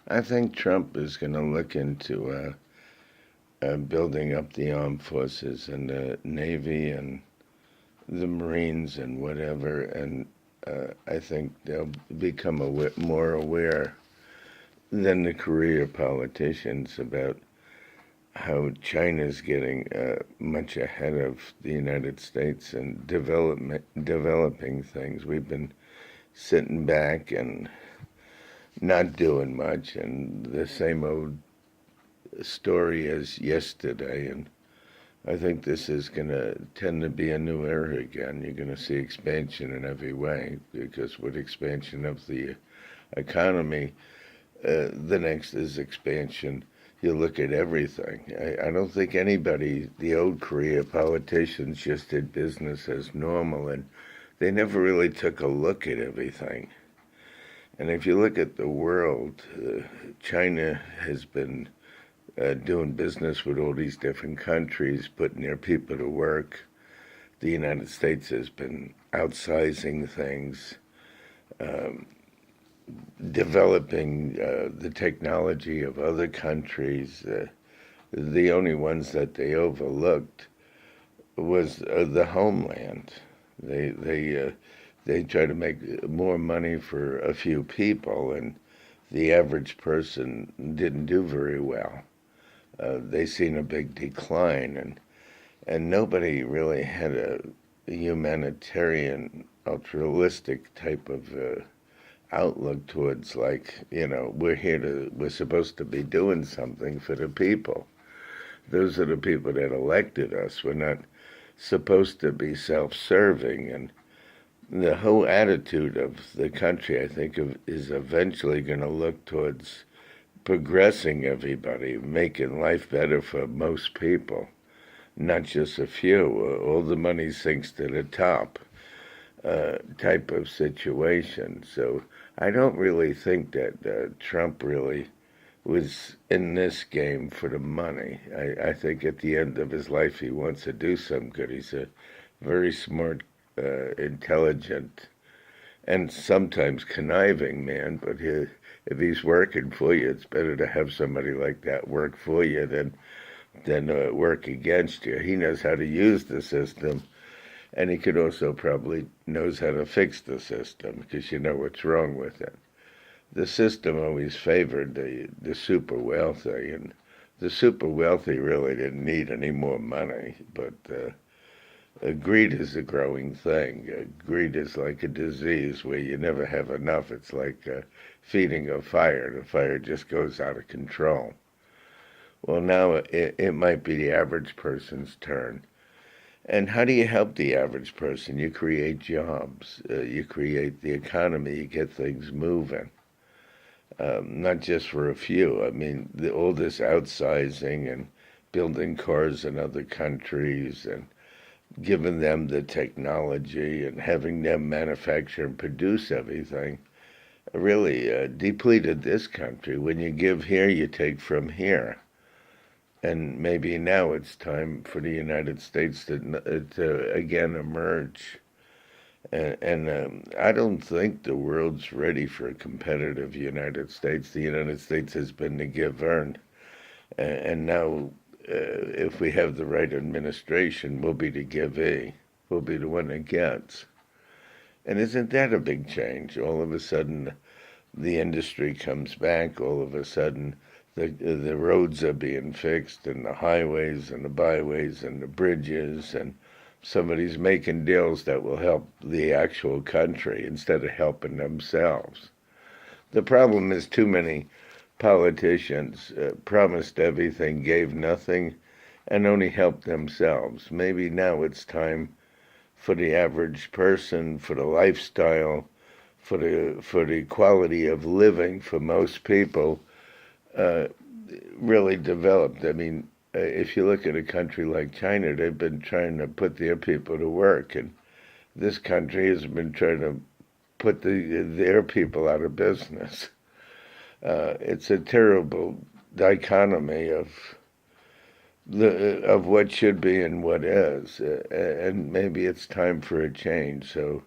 I think Trump is going to look into building up the armed forces and the Navy and the Marines and whatever, and I think they'll become more aware than the career politicians about how China's getting much ahead of the United States and developing things. We've been sitting back and not doing much, and the same old story as yesterday. And I think this is going to tend to be a new era again. You're going to see expansion in every way because with expansion of the economy, the next is expansion. You look at everything. I don't think anybody, the old career politicians, just did business as normal, and they never really took a look at everything. And if you look at the world, China has been doing business with all these different countries, putting their people to work. The United States has been outsizing things, um, developing the technology of other countries. The only ones that they overlooked was the homeland. They try to make more money for a few people, and the average person didn't do very well. They seen a big decline, and nobody really had a humanitarian, altruistic type of outlook towards we're supposed to be doing something for the people. Those are the people that elected us. We're not supposed to be self-serving, and the whole attitude of the country, I think, is eventually going to look towards progressing everybody, making life better for most people, not just a few. All the money sinks to the top type of situation. So I don't really think that Trump really was in this game for the money. I think at the end of his life he wants to do some good. He's a very smart, intelligent, and sometimes conniving man, but if he's working for you, it's better to have somebody like that work for you than work against you. He knows how to use the system, and he could also probably knows how to fix the system because you know what's wrong with it. The system always favored the super wealthy, and the super wealthy really didn't need any more money, but greed is a growing thing. Greed is like a disease where you never have enough. It's like feeding a fire. The fire just goes out of control. Well, now it might be the average person's turn. And how do you help the average person? You create jobs. You create the economy. You get things moving. Not just for a few. I mean, all this outsizing and building cars in other countries and giving them the technology and having them manufacture and produce everything really depleted this country. When you give here, you take from here. And maybe now it's time for the United States to again emerge. And I don't think the world's ready for a competitive United States. The United States has been the giver, and now if we have the right administration, we'll be the givee. We'll be the one that gets. And isn't that a big change? All of a sudden, the industry comes back. All of a sudden, the roads are being fixed, and the highways, and the byways, and the bridges, and somebody's making deals that will help the actual country instead of helping themselves. The problem is too many politicians promised everything, gave nothing, and only helped themselves. Maybe now it's time for the average person, for the lifestyle, for the quality of living for most people, uh, really developed. I mean, if you look at a country like China, they've been trying to put their people to work, and this country has been trying to put their people out of business. It's a terrible dichotomy of what should be and what is, and maybe it's time for a change. So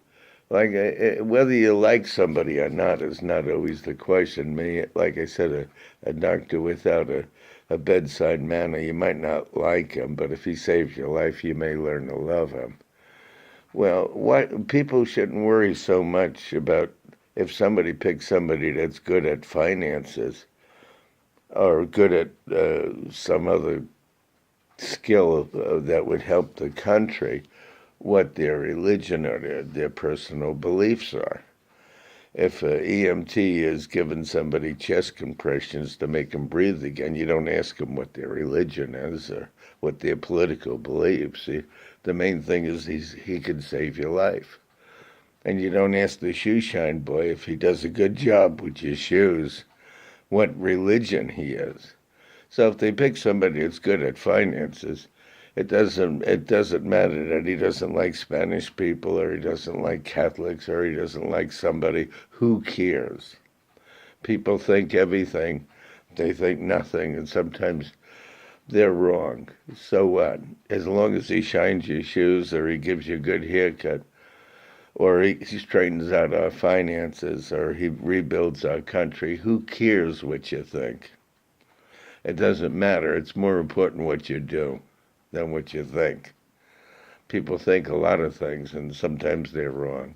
Like whether you like somebody or not is not always the question. Me, like I said, a doctor without a bedside manner, you might not like him, but if he saves your life, you may learn to love him. Well, what people shouldn't worry so much about if somebody picks somebody that's good at finances or good at some other skill that would help the country, what their religion or their personal beliefs are. If an EMT is giving somebody chest compressions to make them breathe again, you don't ask them what their religion is or what their political beliefs. The main thing is he can save your life. And you don't ask the shoe shine boy if he does a good job with your shoes, what religion he is. So if they pick somebody that's good at finances, it doesn't matter that he doesn't like Spanish people or he doesn't like Catholics or he doesn't like somebody. Who cares? People think everything, they think nothing, and sometimes they're wrong. So what? As long as he shines your shoes or he gives you a good haircut or he straightens out our finances or he rebuilds our country, who cares what you think? It doesn't matter. It's more important what you do than what you think. People think a lot of things, and sometimes they're wrong.